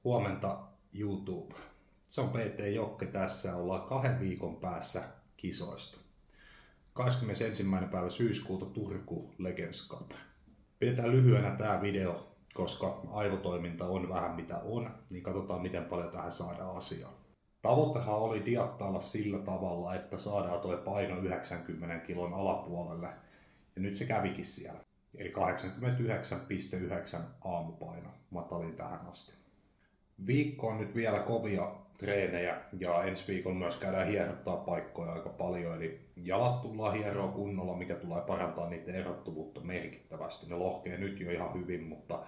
Huomenta YouTube. Se on PT Jokke tässä. Ollaan 2 viikon päässä kisoista. 21. päivä syyskuuta Turku Legends Cup. Pidetään lyhyenä tää video, koska aivotoiminta on vähän mitä on, niin katsotaan miten paljon tähän saadaan asiaa. Tavoitehan oli diattailla sillä tavalla, että saadaan tuo paino 90 kilon alapuolelle, ja nyt se kävikin siellä. Eli 89,9 aamupaino matalin tähän asti. Viikko on nyt vielä kovia treenejä ja ensi viikolla myös käydään hierottaa paikkoja aika paljon. Eli jalat tullaan hieroa kunnolla, mikä tulee parantaa niiden erottuvuutta merkittävästi. Ne lohkee nyt jo ihan hyvin, mutta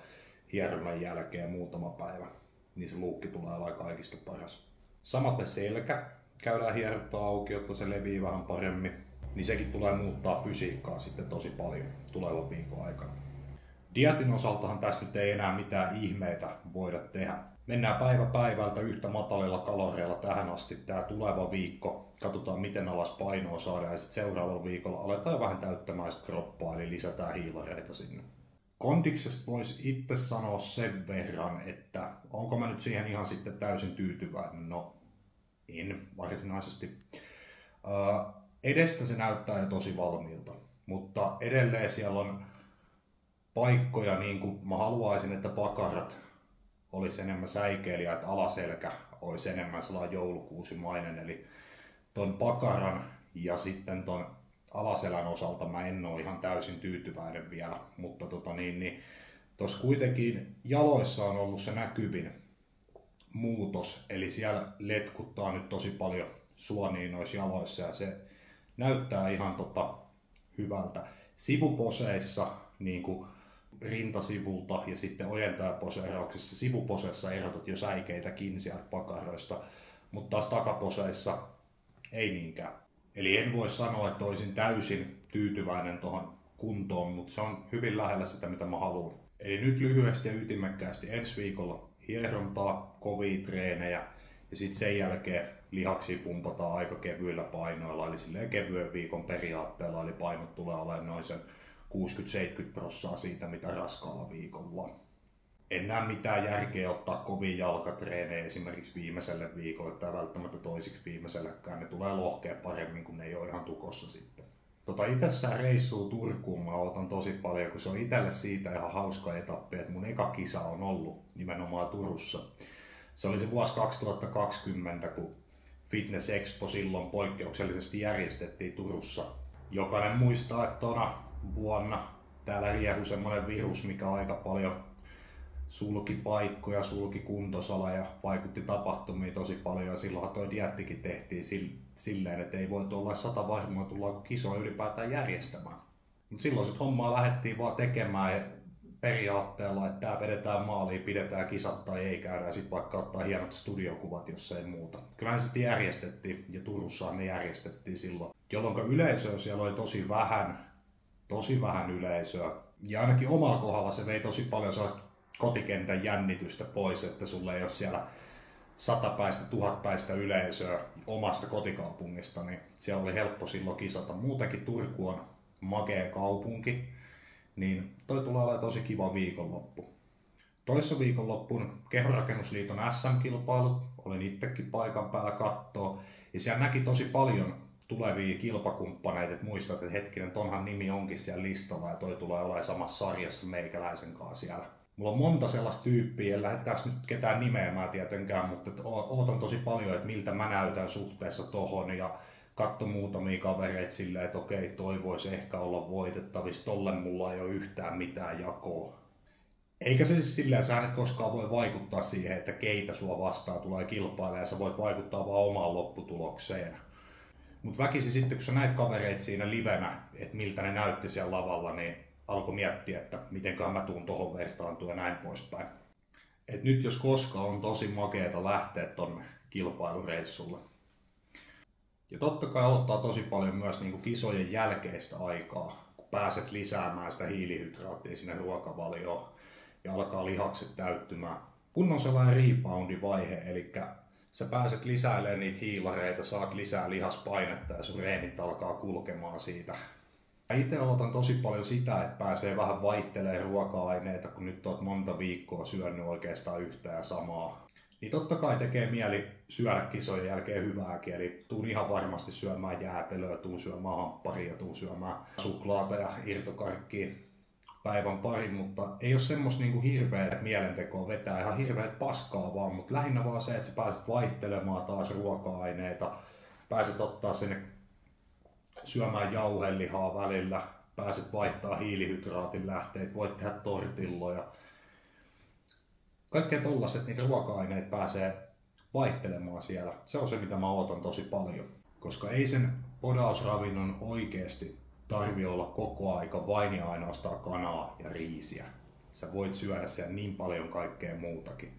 hieronnan jälkeen muutama päivä, niin se luukki tulee olla kaikista paras. Samaten selkä käydään hierottaa auki, jotta se levii vähän paremmin. Niin sekin tulee muuttaa fysiikkaa sitten tosi paljon tulevan viikon aikana. Dietin osaltahan tässä nyt ei enää mitään ihmeitä voida tehdä. Mennään päivä päivältä yhtä matalilla kaloreilla tähän asti tää tuleva viikko. Katsotaan miten alas painoa saadaan ja sitten seuraavalla viikolla aletaan vähän täyttämään kroppaa, eli lisätään hiilareita sinne. Kondiksesta voisi itse sanoa sen verran, että onko mä nyt siihen ihan sitten täysin tyytyväinen? No, en varsinaisesti. Edestä se näyttää jo tosi valmiilta, mutta edelleen siellä on paikkoja, niin kuin mä haluaisin, että pakarat olisi enemmän säikeiliä, että alaselkä olisi enemmän sellainen joulukuusimainen, eli ton pakaran ja sitten ton alaselän osalta mä en ole ihan täysin tyytyväinen vielä, mutta tuossa kuitenkin jaloissa on ollut se näkyvin muutos, eli siellä letkuttaa nyt tosi paljon suonia noissa jaloissa ja se näyttää ihan hyvältä. Sivuposeissa, niin kuin rintasivulta ja sitten ojentajaposeerauksessa, sivuposeissa erotat jo säikeitäkin sieltä pakaroista, mutta taas takaposeissa ei niinkään. Eli en voi sanoa, että olisin täysin tyytyväinen tuohon kuntoon, mutta se on hyvin lähellä sitä, mitä mä haluan. Eli nyt lyhyesti ja ytimekkäästi ensi viikolla hierontaa, kovia treenejä ja sitten sen jälkeen lihaksia pumpataan aika kevyillä painoilla, eli silleen kevyen viikon periaatteella, eli painot tulee olemaan noin sen 60-70% siitä, mitä raskaalla viikolla. En näe mitään järkeä ottaa kovia jalkatreenejä esimerkiksi viimeiselle viikolle tai välttämättä toisiksi viimeisellekään. Ne tulee lohkea paremmin, kun ne ei ole ihan tukossa sitten. Itsessään reissua Turkuun mä otan tosi paljon, kun se on itselle siitä ihan hauska etappi, että mun eka kisa on ollut nimenomaan Turussa. Se oli se vuosi 2020, kun Fitness Expo silloin poikkeuksellisesti järjestettiin Turussa. Jokainen muistaa, että tona vuonna täällä riehui semmoinen virus, mikä aika paljon sulki paikkoja, sulki kuntosala ja vaikutti tapahtumiin tosi paljon. Ja silloinhan toi diettikin tehtiin silleen, että ei voitu olla 100 varmaa, tullaanko kisoja ylipäätään järjestämään. Mutta silloin sit hommaa lähdettiin vaan tekemään periaatteella, että tää vedetään maaliin, pidetään kisat tai ei käydä ja sitten vaikka ottaa hienot studiokuvat, jos ei muuta. Kyllä ne sitten järjestettiin ja Turussahan ne järjestettiin silloin, jolloin yleisöä siellä oli tosi vähän yleisöä. Ja ainakin omalla kohdalla se vei tosi paljon sellaista kotikentän jännitystä pois, että sulle ei ole siellä 100 päistä, 1000 päistä yleisöä omasta kotikaupungista, niin siellä oli helppo silloin kisata. Muutenkin Turku on makea kaupunki, niin toi tulee olemaan tosi kiva viikonloppu. Toissa viikonloppun Kehorakennusliiton SM-kilpailut, olin itsekin paikan päällä kattoo, ja siellä näki tosi paljon tulevia kilpakumppaneita, että muistat, että hetkinen, tonhan nimi onkin siellä listalla ja toi tulee olemaan samassa sarjassa meikäläisen kanssa siellä. Mulla on monta sellaista tyyppiä, en lähde tässä nyt ketään nimeämään tietenkään, mutta ootan tosi paljon, että miltä mä näytän suhteessa tohon ja katso muutamia kavereita silleen, että okei, toi voisi ehkä olla voitettavissa, tolle mulla ei ole yhtään mitään jakoa. Eikä se siis silleen, sä et koskaan voi vaikuttaa siihen, että keitä sua vastaan tulee kilpailemaan ja sä voit vaikuttaa vaan omaan lopputulokseen. Mutta väkisin sitten, kun sä näit kavereita siinä livenä, että miltä ne näytti siellä lavalla, niin alkoi miettiä, että mitenköhän mä tuun tohon vertaantua ja näin poispäin. Et nyt jos koskaan on tosi makeeta lähteä tonne kilpailureissulle. Ja totta kai ottaa tosi paljon myös niinku kisojen jälkeistä aikaa, kun pääset lisäämään sitä hiilihydraattia sinne ruokavalioon ja alkaa lihakset täyttymään. Kun on sellainen reboundivaihe, eli sä pääset lisäilemään niitä hiilareita, saat lisää lihaspainetta ja sun reenit alkaa kulkemaan siitä. Itse odotan tosi paljon sitä, että pääsee vähän vaihtelemaan ruoka-aineita, kun nyt oot monta viikkoa syönyt oikeastaan yhtä ja samaa. niin totta kai tekee mieli syödä kisojen jälkeen hyvääkin. Eli tuun ihan varmasti syömään jäätelöä, tuun syömään hampparia, tuun syömään suklaata ja irtokarkkia päivän parin, mutta ei ole semmoista niinku hirveä mielentekoa vetää ihan hirveät paskaa vaan, mutta lähinnä vaan se, että sä pääset vaihtelemaan taas ruoka-aineita, pääset ottaa sinne syömään jauhelihaa välillä, pääset vaihtaa hiilihydraatin lähteet, voit tehdä tortilloja. Kaikkea tollaiset niitä ruoka-aineita pääsee vaihtelemaan siellä. Se on se, mitä mä ootan tosi paljon. Koska ei sen podausravinnon oikeasti tarvi olla koko aika vain ja ainoastaan kanaa ja riisiä. Sä voit syödä siellä niin paljon kaikkea muutakin.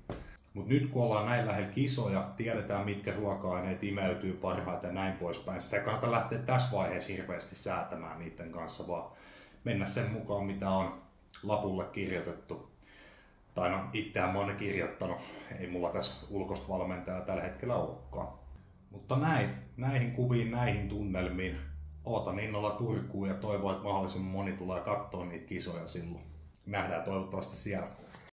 Mut nyt kun ollaan näin lähellä kisoja, tiedetään mitkä ruoka-aineet imeytyy parhaiten ja näin poispäin. Sitä ei kannata lähteä tässä vaiheessa hirveästi säätämään niiden kanssa, vaan mennä sen mukaan mitä on lapulle kirjoitettu. Tai no, itsehän mä oon ne kirjoittanut. Ei mulla tässä ulkoista valmentajaa tällä hetkellä olekaan. Mutta näihin kuviin, näihin tunnelmiin. Ootan innolla Turkuun ja toivon, että mahdollisimman moni tulee katsoa niitä kisoja silloin. Nähdään toivottavasti siellä.